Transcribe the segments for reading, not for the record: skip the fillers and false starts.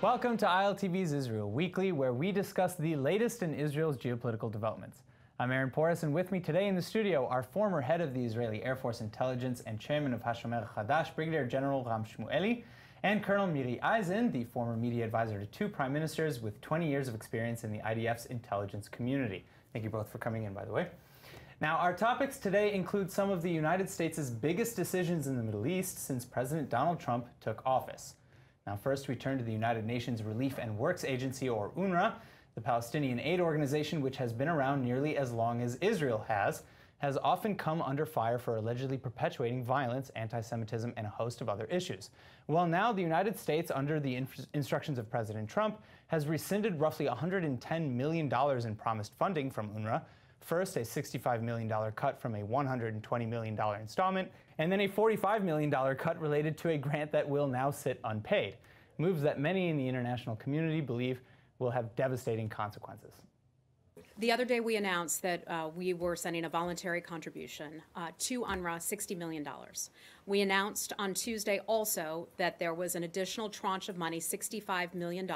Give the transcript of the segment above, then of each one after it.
Welcome to ILTV's Israel Weekly, where we discuss the latest in Israel's geopolitical developments. I'm Aaron Porras, and with me today in the studio are former head of the Israeli Air Force Intelligence and chairman of Hashomer Chadash, Brigadier General Ram Shmueli, and Colonel Miri Eisen, the former media advisor to two prime ministers with 20 years of experience in the IDF's intelligence community. Thank you both for coming in, by the way. Now, our topics today include some of the United States' biggest decisions in the Middle East since President Donald Trump took office. Now, first, we turn to the United Nations Relief and Works Agency, or UNRWA, the Palestinian aid organization which has been around nearly as long as Israel has often come under fire for allegedly perpetuating violence, anti-Semitism, and a host of other issues. Well, now the United States, under the instructions of President Trump, has rescinded roughly $110 million in promised funding from UNRWA. First, a $65 million cut from a $120 million installment, and then a $45 million cut related to a grant that will now sit unpaid. Moves that many in the international community believe will have devastating consequences. The other day we announced that we were sending a voluntary contribution to UNRWA, $60 million. We announced on Tuesday also that there was an additional tranche of money, $65 million,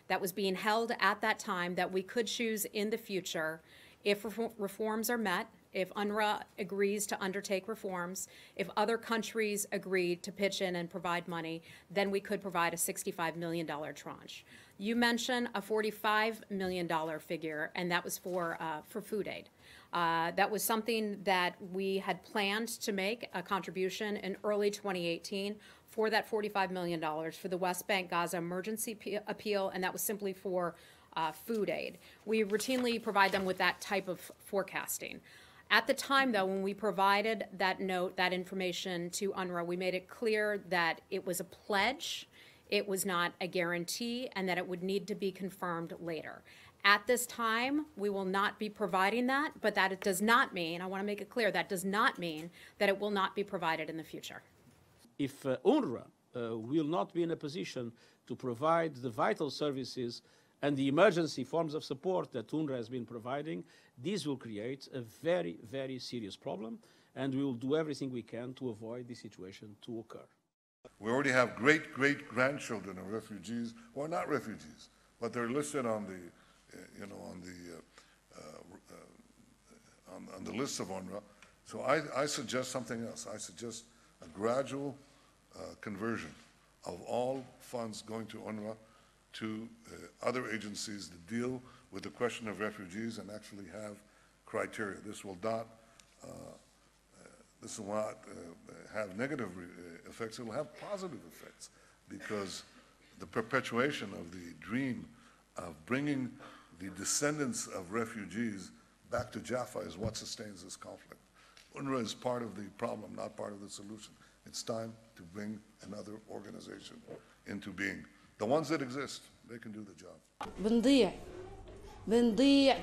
that was being held at that time that we could choose in the future if reforms are met, if UNRWA agrees to undertake reforms, if other countries agree to pitch in and provide money, then we could provide a $65 million tranche. You mentioned a $45 million figure, and that was for food aid. That was something that we had planned to make a contribution in early 2018 for that $45 million for the West Bank Gaza emergency appeal, and that was simply for food aid. We routinely provide them with that type of forecasting. At the time, though, when we provided that note, that information to UNRWA, we made it clear that it was a pledge, it was not a guarantee, and that it would need to be confirmed later. At this time, we will not be providing that, but that it does not mean, I want to make it clear, that does not mean that it will not be provided in the future. If UNRWA will not be in a position to provide the vital services and the emergency forms of support that UNRWA has been providing, this will create a very, very serious problem, and we will do everything we can to avoid this situation to occur. We already have great-great-grandchildren of refugees who are not refugees, but they're listed on the, on the list of UNRWA. So I suggest something else. I suggest a gradual conversion of all funds going to UNRWA to other agencies to deal with the question of refugees and actually have criteria. This will not have negative effects. It will have positive effects, because the perpetuation of the dream of bringing the descendants of refugees back to Jaffa is what sustains this conflict. UNRWA is part of the problem, not part of the solution. It's time to bring another organization into being. The ones that exist, they can do the job. بنضيع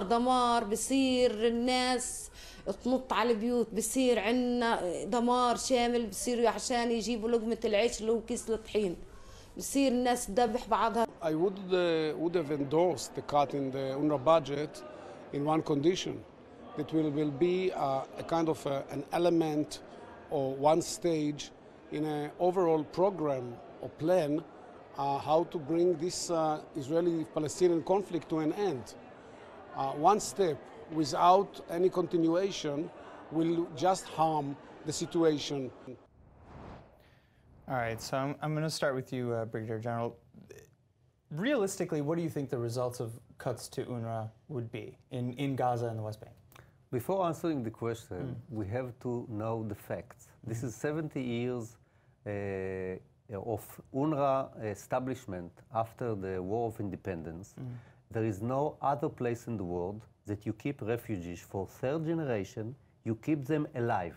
دمار بصير الناس تنط على البيوت، بصير عنا دمار شامل، بصيروا عشان يجيبوا لقمة العيش اللي هو كيس الطحين، بصير الناس تذبح بعضها. I would have endorsed the cut in the UNRWA budget in one condition, that will be a kind of an element or one stage in an overall program or plan how to bring this Israeli-Palestinian conflict to an end. One step without any continuation will just harm the situation. All right, so I'm going to start with you, Brigadier General. Realistically, what do you think the results of cuts to UNRWA would be in Gaza and the West Bank? Before answering the question, we have to know the facts. This is 70 years of UNRWA establishment after the War of Independence. There is no other place in the world that you keep refugees for third generation, you keep them alive.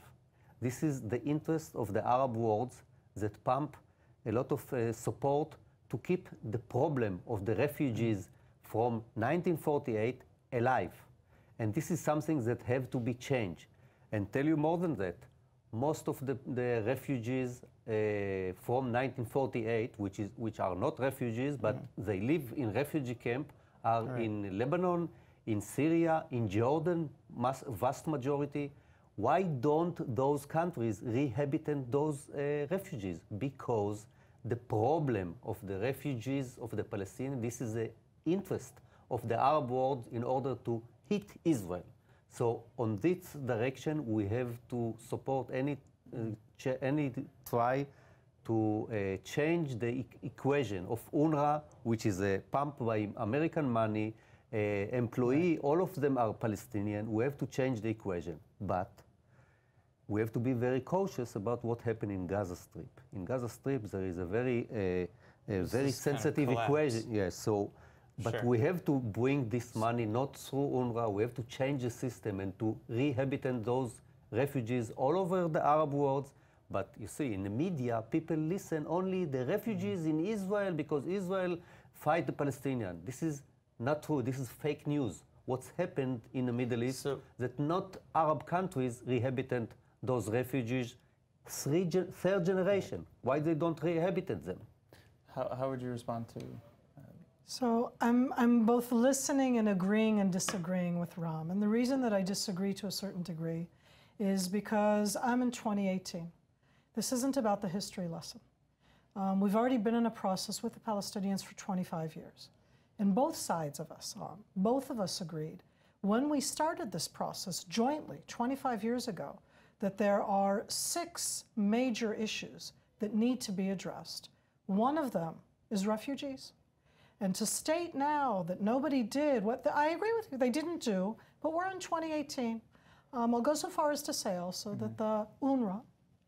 This is the interest of the Arab world that pump a lot of support to keep the problem of the refugees from 1948 alive. And this is something that have to be changed. And tell you more than that, most of the refugees from 1948, which are not refugees, but they live in refugee camp, are in Lebanon, in Syria, in Jordan, vast majority. Why don't those countries rehabilitate those refugees? Because the problem of the refugees, of the Palestinians. This is the interest of the Arab world in order to hit Israel. So on this direction, we have to support any try to change the equation of UNRWA, which is pumped by American money, employee, all of them are Palestinian. We have to change the equation. But we have to be very cautious about what happened in Gaza Strip. In Gaza Strip, there is a very sensitive equation. Yes, so, but we have to bring this money not through UNRWA. We have to change the system and to rehabilitate those refugees all over the Arab world. But you see, in the media, people listen only the refugees in Israel because Israel fight the Palestinians. This is not true. This is fake news. What's happened in the Middle East, that not Arab countries rehabilitate those refugees, third generation. Why they don't rehabilitate them? How would you respond to? So I'm both listening and agreeing and disagreeing with Ram. And the reason that I disagree to a certain degree is because I'm in 2018. This isn't about the history lesson. We've already been in a process with the Palestinians for 25 years. And both sides of us, both of us agreed when we started this process jointly 25 years ago that there are 6 major issues that need to be addressed. One of them is refugees. And to state now that nobody did what I agree with you, they didn't do, but we're in 2018. I'll go so far as to say also that the UNRWA,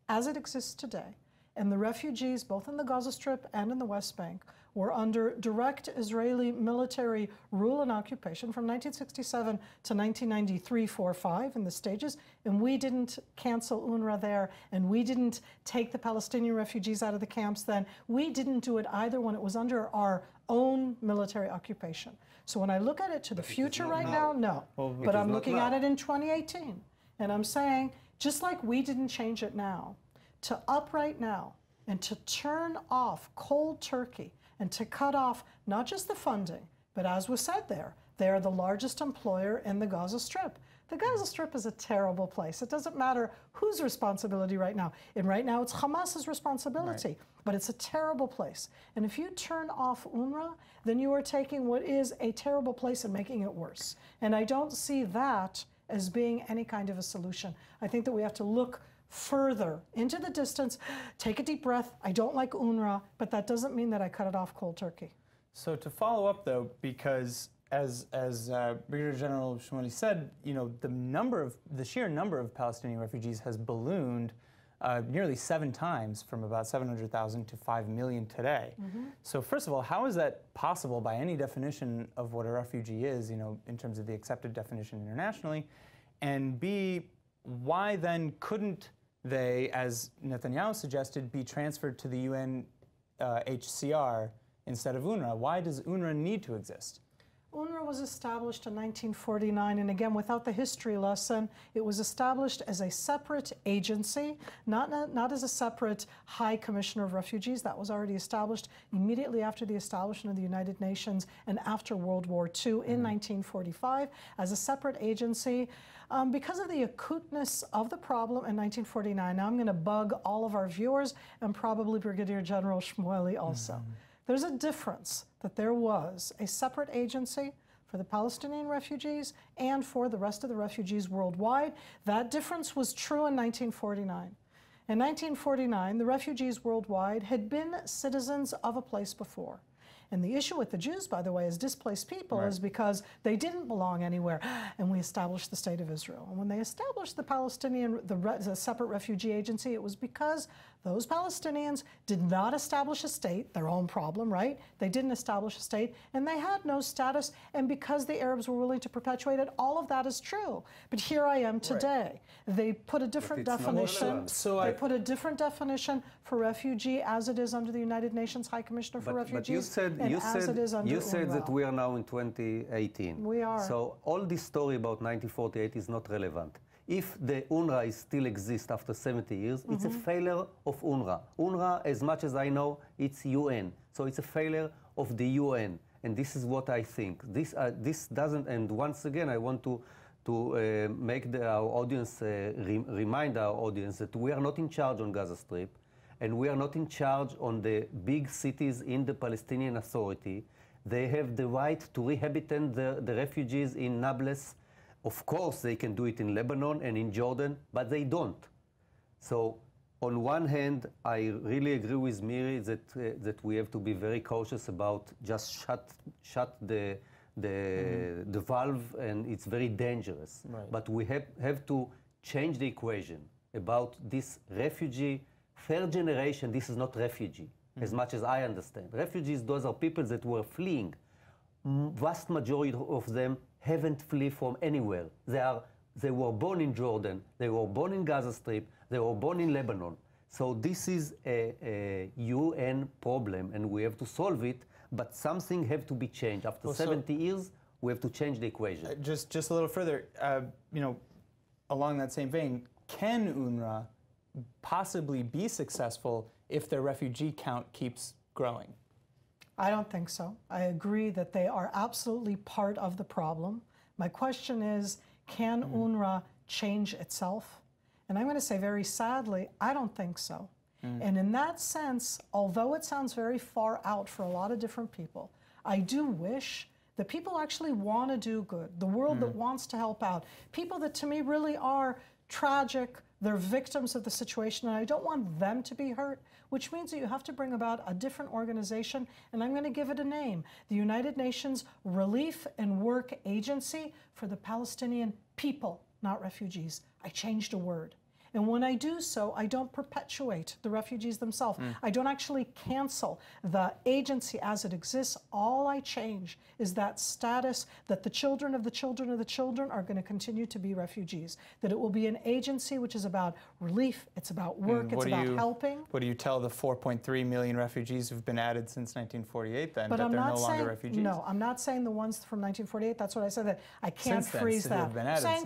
as it exists today, and the refugees, both in the Gaza Strip and in the West Bank, were under direct Israeli military rule and occupation from 1967 to 1993, 4, 5 in the stages, and we didn't cancel UNRWA there, and we didn't take the Palestinian refugees out of the camps then. We didn't do it either when it was under our own military occupation. So when I look at it to the future right now, no. But I'm looking at it in 2018, and I'm saying, just like we didn't change it now, to up right now and to turn off cold turkey and to cut off not just the funding, but as was said there, they are the largest employer in the Gaza Strip. The Gaza Strip is a terrible place. It doesn't matter whose responsibility right now. And right now it's Hamas's responsibility, but it's a terrible place. And if you turn off UNRWA, then you are taking what is a terrible place and making it worse. And I don't see that as being any kind of a solution. I think that we have to look further into the distance, take a deep breath. I don't like UNRWA, but that doesn't mean that I cut it off cold turkey. So to follow up though, because as Brigadier General Shmueli said, you know, the sheer number of Palestinian refugees has ballooned nearly 7 times, from about 700,000 to 5 million today. So first of all, how is that possible by any definition of what a refugee is, you know, in terms of the accepted definition internationally? And B, why then couldn't they, as Netanyahu suggested, be transferred to the UNHCR instead of UNRWA? Why does UNRWA need to exist? UNRWA was established in 1949, and again, without the history lesson, it was established as a separate agency, not as a separate High Commissioner of Refugees. That was already established immediately after the establishment of the United Nations and after World War II in 1945 as a separate agency. Because of the acuteness of the problem in 1949, now I'm going to bug all of our viewers and probably Brigadier General Shmueli also. There's a difference that there was a separate agency for the Palestinian refugees and for the rest of the refugees worldwide. That difference was true in 1949. In 1949, the refugees worldwide had been citizens of a place before. And the issue with the Jews, by the way, as displaced people is because they didn't belong anywhere. And we established the State of Israel. And when they established the Palestinian, the separate refugee agency, it was because those Palestinians did not establish a state, their own problem, right? They didn't establish a state, and they had no status. And because the Arabs were willing to perpetuate it, all of that is true. But here I am today. They put a different definition. They put a different definition for refugee as it is under the United Nations High Commissioner for Refugees. But you said that we are now in 2018. We are. So all this story about 1948 is not relevant. If the UNRWA still exists after 70 years, it's a failure of UNRWA. UNRWA, as much as I know, it's UN. So it's a failure of the UN. And this is what I think. This doesn't, and once again, I want to make our audience, remind our audience that we are not in charge on Gaza Strip. and we are not in charge on the big cities in the Palestinian Authority. They have the right to rehabilitate the refugees in Nablus. Of course, they can do it in Lebanon and in Jordan, but they don't. So, on one hand, I really agree with Miri that we have to be very cautious about just shut the valve, and it's very dangerous. Right. But we have to change the equation about this refugee, third generation. This is not refugee, as much as I understand. Refugees, those are people that were fleeing. Vast majority of them haven't fled from anywhere. They were born in Jordan, they were born in Gaza Strip, they were born in Lebanon. So this is a UN problem, and we have to solve it, but something have to be changed. After 70 years, we have to change the equation. Just a little further, along that same vein, can UNRWA possibly be successful if their refugee count keeps growing? I don't think so. I agree that they are absolutely part of the problem. My question is, can UNRWA change itself? And I'm going to say very sadly, I don't think so. And in that sense, although it sounds very far out for a lot of different people, I do wish that people actually want to do good, the world that wants to help out, people that to me really are tragic, they're victims of the situation, and I don't want them to be hurt, which means that you have to bring about a different organization, and I'm going to give it a name, the United Nations Relief and Work Agency for the Palestinian people, not refugees. I changed a word. And when I do so, I don't perpetuate the refugees themselves. I don't actually cancel the agency as it exists. All I change is that status that the children of the children of the children are going to continue to be refugees. That it will be an agency which is about relief, it's about work, it's about helping. What do you tell the 4.3 million refugees who've been added since 1948 then, but that I'm they're not no saying, longer refugees? No, I'm not saying the ones from 1948. That's what I said, that I can't freeze that. I'm saying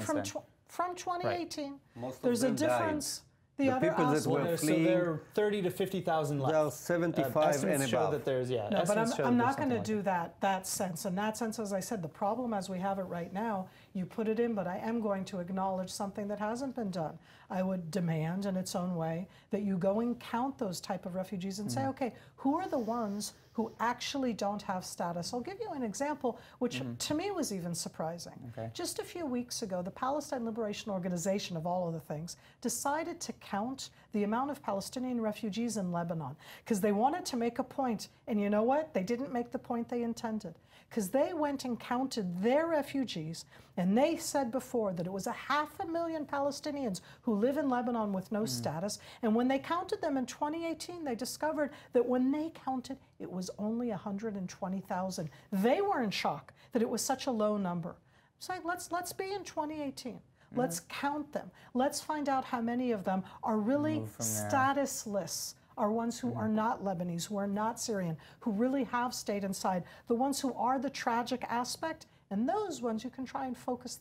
from 2018, Most of there's a them difference. The people that were fleeing, so there are 30 to 50,000 left. There are 75 and show above. that there's, No, but I'm not going to do that sense. In that sense, as I said, the problem as we have it right now, you put it in, but I am going to acknowledge something that hasn't been done. I would demand in its own way that you go and count those type of refugees and say, okay, who are the ones who actually don't have status? I'll give you an example, which to me was even surprising. Okay. Just a few weeks ago, the Palestine Liberation Organization, of all of the things, decided to count the amount of Palestinian refugees in Lebanon because they wanted to make a point. And you know what? They didn't make the point they intended, because they went and counted their refugees, and they said before that it was 500,000 Palestinians who live in Lebanon with no status. And when they counted them in 2018, they discovered that when they counted, it was only 120,000. They were in shock that it was such a low number. I'm saying, let's be in 2018. Let's count them. Let's find out how many of them are really statusless, are ones who are not Lebanese, who are not Syrian, who really have stayed inside, the ones who are the tragic aspect, and those ones you can try and focus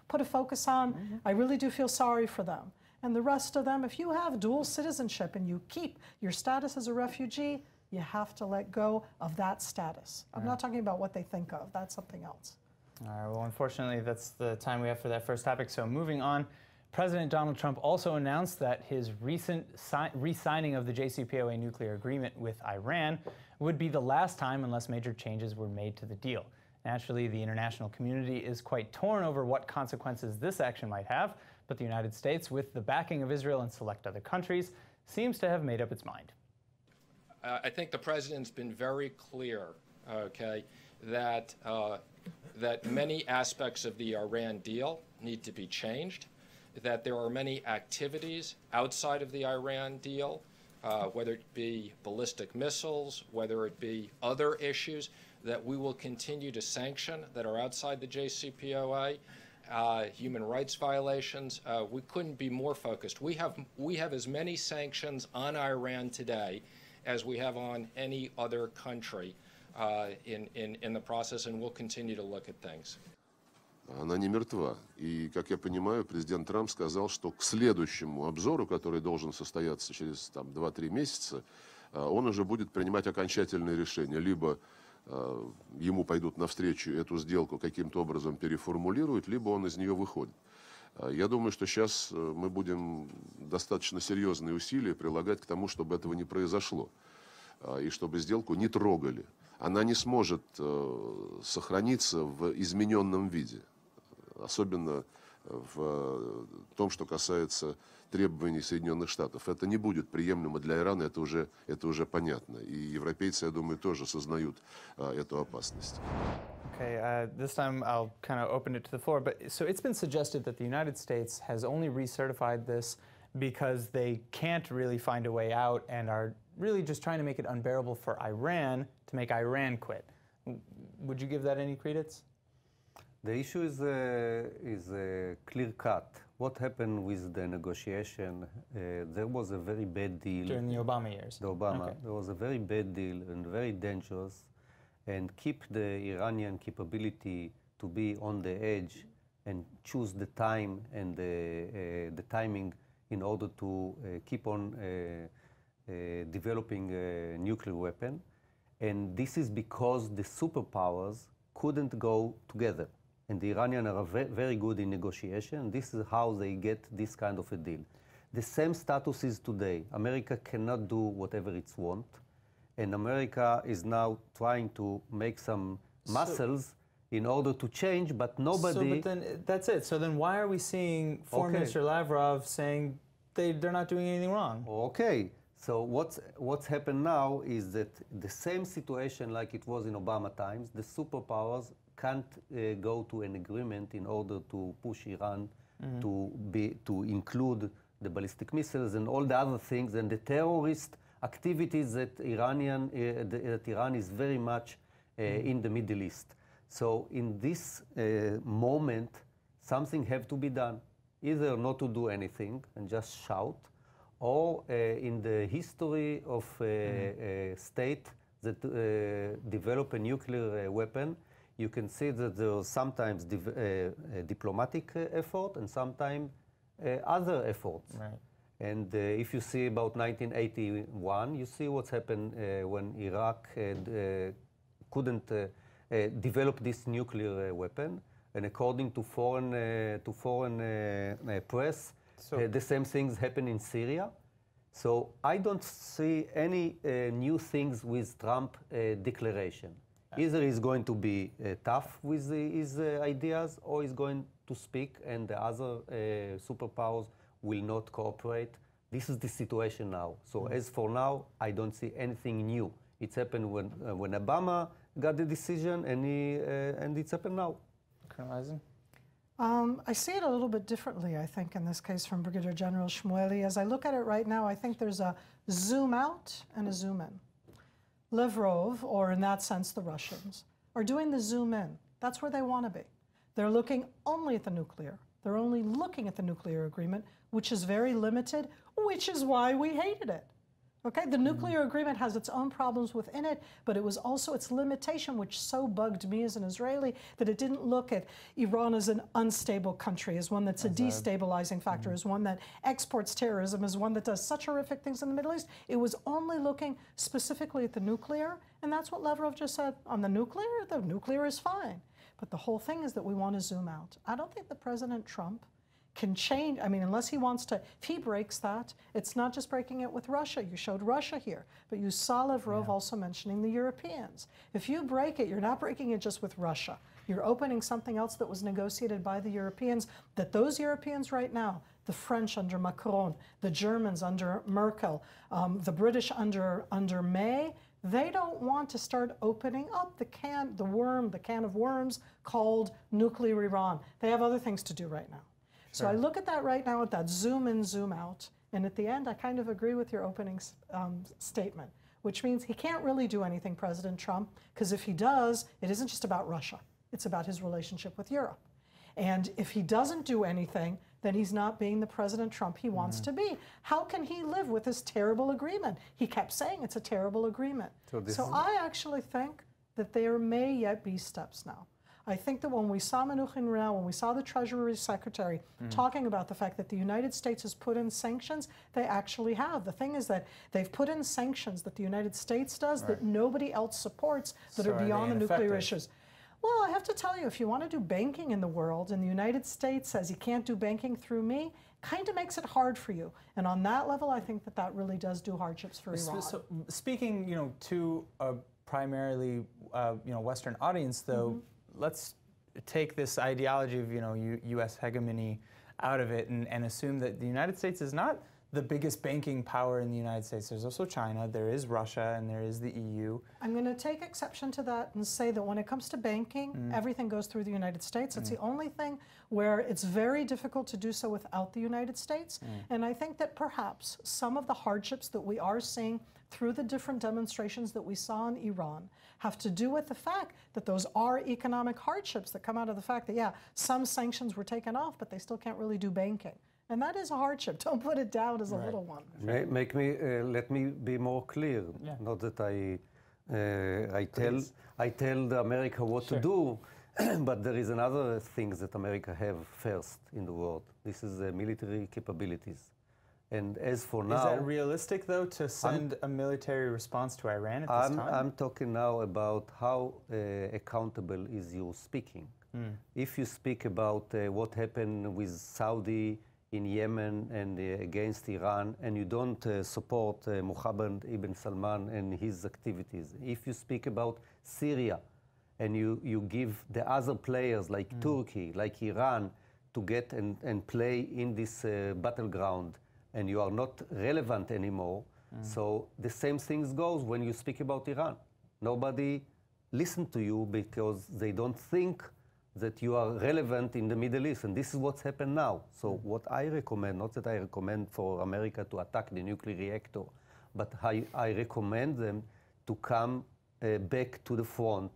put a focus on. I really do feel sorry for them. And the rest of them, if you have dual citizenship and you keep your status as a refugee, you have to let go of that status. I'm not talking about what they think of. That's something else. All right, well, unfortunately, that's the time we have for that first topic. So moving on, President Donald Trump also announced that his recent re-signing of the JCPOA nuclear agreement with Iran would be the last time unless major changes were made to the deal. Naturally, the international community is quite torn over what consequences this action might have, but the United States, with the backing of Israel and select other countries, seems to have made up its mind. I think the president's been very clear, okay, that many aspects of the Iran deal need to be changed, that there are many activities outside of the Iran deal, whether it be ballistic missiles, whether it be other issues, that we will continue to sanction that are outside the JCPOA, human rights violations. We couldn't be more focused. We have as many sanctions on Iran today as we have on any other country in the process, and we'll continue to look at things. Она не мертва. И, как я понимаю, президент Трамп сказал, что к следующему обзору, который должен состояться через 2-3 месяца, он уже будет принимать окончательные решения. Либо ему пойдут навстречу, эту сделку каким-то образом переформулируют, либо он из нее выходит. Я думаю, что сейчас мы будем достаточно серьезные усилия прилагать к тому, чтобы этого не произошло, и чтобы сделку не трогали. Она не сможет сохраниться в измененном виде, особенно в том, что касается требований Соединенных Штатов. Это не будет приемлемо для Ирана, это уже понятно. И европейцы, я думаю, тоже осознают эту опасность. Okay, this time I'll kind of open it to the floor. But so it's been suggested that the United States has only recertified this because they can't really find a way out and are really just trying to make it unbearable for Iran to make Iran quit. Would you give that any credence? The issue is clear cut. What happened with the negotiation? There was a very bad deal. During the Obama years? The Obama. Okay. There was a very bad deal and very dangerous, and keep the Iranian capability to be on the edge and choose the time and the timing in order to keep on developing a nuclear weapon. And this is because the superpowers couldn't go together. And the Iranians are very good in negotiation. This is how they get this kind of a deal. The same status is today. America cannot do whatever it wants. And America is now trying to make some muscles in order to change, but nobody... But then that's it. So then why are we seeing Foreign Minister Lavrov saying they're not doing anything wrong? Okay. So what's happened now is that the same situation like it was in Obama times, the superpowers can't go to an agreement in order to push Iran to include the ballistic missiles and all the other things and the terrorist activities that Iran is very much in the Middle East. So in this moment, something have to be done. Either not to do anything and just shout, or in the history of a state that develop a nuclear weapon, you can see that there are sometimes diplomatic effort and sometimes other efforts. Right. And if you see about 1981, you see what's happened when Iraq couldn't develop this nuclear weapon. And according to foreign press, the same things happen in Syria. So I don't see any new things with Trump declaration. Either he's going to be tough with his ideas, or he's going to speak and the other superpowers will not cooperate. This is the situation now. So as for now, I don't see anything new. It's happened when Obama got the decision, and it's happened now. Colonel Eisen? I see it a little bit differently, I think, in this case from Brigadier General Shmueli. As I look at it right now, I think there's a zoom out and a zoom in. Lavrov, or in that sense the Russians, are doing the zoom in. That's where they want to be. They're looking only at the nuclear. They're only looking at the nuclear agreement, which is very limited, which is why we hated it. Okay, the nuclear agreement has its own problems within it, but it was also its limitation, which so bugged me as an Israeli, that it didn't look at Iran as an unstable country, as one that's a destabilizing factor, as one that exports terrorism, as one that does such horrific things in the Middle East. It was only looking specifically at the nuclear, and that's what Lavrov just said. On the nuclear is fine. But the whole thing is that we want to zoom out. I don't think that President Trump can change, I mean, unless he wants to, if he breaks that, it's not just breaking it with Russia. You showed Russia here, but you saw Lavrov also mentioning the Europeans. If you break it, you're not breaking it just with Russia. You're opening something else that was negotiated by the Europeans, that those Europeans right now, the French under Macron, the Germans under Merkel, the British under May, they don't want to start opening up the can of worms called nuclear Iran. They have other things to do right now. So I look at that right now, at that zoom in, zoom out, and at the end, I kind of agree with your opening statement, which means he can't really do anything, President Trump, because if he does, it isn't just about Russia. It's about his relationship with Europe. And if he doesn't do anything, then he's not being the President Trump he wants to be. How can he live with this terrible agreement? He kept saying it's a terrible agreement. So I actually think that there may yet be steps now. I think that when we saw Menuhin Rao, when we saw the Treasury Secretary talking about the fact that the United States has put in sanctions, they actually have. The thing is that they've put in sanctions that the United States does that nobody else supports that are beyond the nuclear issues. Well, I have to tell you, if you want to do banking in the world, and the United States says you can't do banking through me, kind of makes it hard for you. And on that level, I think that that really does do hardships for Iran. So speaking, to a primarily, Western audience, though, let's take this ideology of, U.S. hegemony out of it and assume that the United States is not the biggest banking power in the United States. There's also China, there is Russia, and there is the EU. I'm going to take exception to that and say that when it comes to banking, everything goes through the United States. It's the only thing where it's very difficult to do so without the United States. And I think that perhaps some of the hardships that we are seeing through the different demonstrations that we saw in Iran have to do with the fact that those are economic hardships that come out of the fact that, yeah, some sanctions were taken off, but they still can't really do banking. And that is a hardship. Don't put it down as a little one. Let me be more clear. Yeah. Not that I tell America what to do, but there is another thing that America have first in the world. This is military capabilities. And as for now... Is that realistic, though, to send a military response to Iran at this time? I'm talking now about how accountable is your speaking. If you speak about what happened with Saudi in Yemen and against Iran, and you don't support Mohammed ibn Salman and his activities. If you speak about Syria, and you give the other players like Turkey, like Iran, to get and play in this battleground, and you are not relevant anymore, so the same things goes when you speak about Iran. Nobody listens to you because they don't think that you are relevant in the Middle East, and this is what's happened now. So what I recommend, not that I recommend for America to attack the nuclear reactor, but I recommend them to come back to the front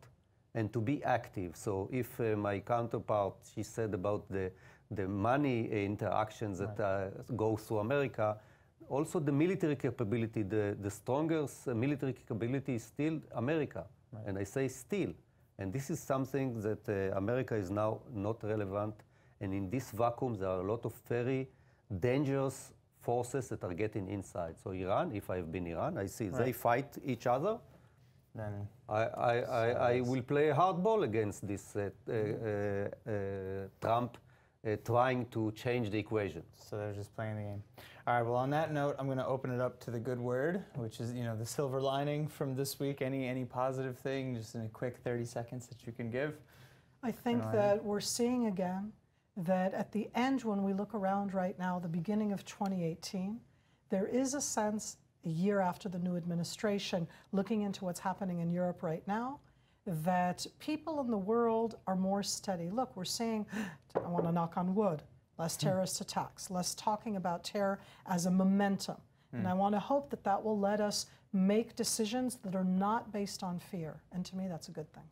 and to be active. So if my counterpart, she said about the money interactions that go through America, also the military capability, the strongest military capability is still America. And I say still. And this is something that America is now not relevant. And in this vacuum, there are a lot of very dangerous forces that are getting inside. So Iran, if I've been Iran, I see they fight each other. Then I will play hardball against this Trump trying to change the equation. So they're just playing the game. All right, well, on that note, I'm going to open it up to the good word, which is, the silver lining from this week. Any positive thing, just in a quick 30 seconds that you can give? I think that we're seeing again that at the end, when we look around right now, the beginning of 2018, there is a sense, a year after the new administration, looking into what's happening in Europe right now, that people in the world are more steady. Look, we're seeing, I want to knock on wood, less terrorist attacks, less talking about terror as a momentum. And I want to hope that that will let us make decisions that are not based on fear. And to me, that's a good thing.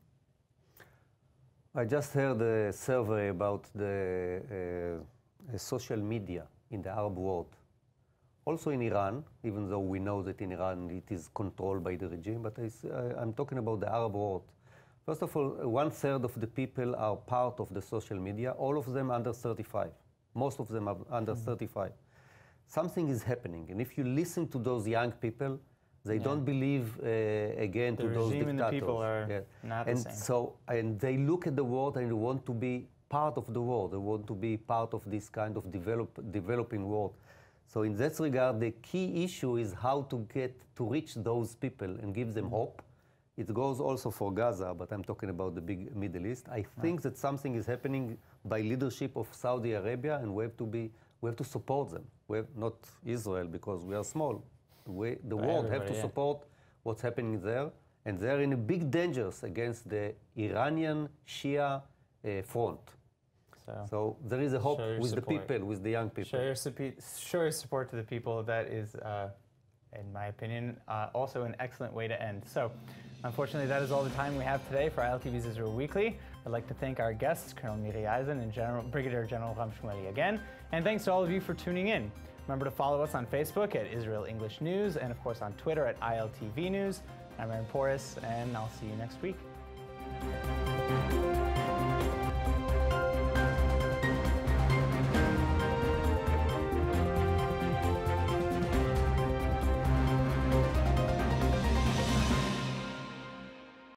I just heard a survey about the social media in the Arab world. Also in Iran, even though we know that in Iran it is controlled by the regime, but I'm talking about the Arab world. First of all, 1/3 of the people are part of the social media, all of them under 35. Most of them are under 35. Something is happening, and if you listen to those young people, they don't believe again to those dictators. The regime and the people are not the same. And they look at the world and they want to be part of the world. They want to be part of this kind of developing world. So in that regard, the key issue is how to reach those people and give them hope. It goes also for Gaza, but I'm talking about the big Middle East. I think that something is happening by leadership of Saudi Arabia, and we have to support them. We have not Israel because we are small. The world have to support what's happening there, and they're in a big dangers against the Iranian Shia front. So there is a hope with the people, with the young people. Show your support to the people. That is, in my opinion, also an excellent way to end. So, unfortunately, that is all the time we have today for ILTV's Israel Weekly. I'd like to thank our guests, Colonel Miri Eisen and Brigadier General Ram Shmueli again. And thanks to all of you for tuning in. Remember to follow us on Facebook at Israel English News and, of course, on Twitter at ILTV News. I'm Aaron Porras, and I'll see you next week.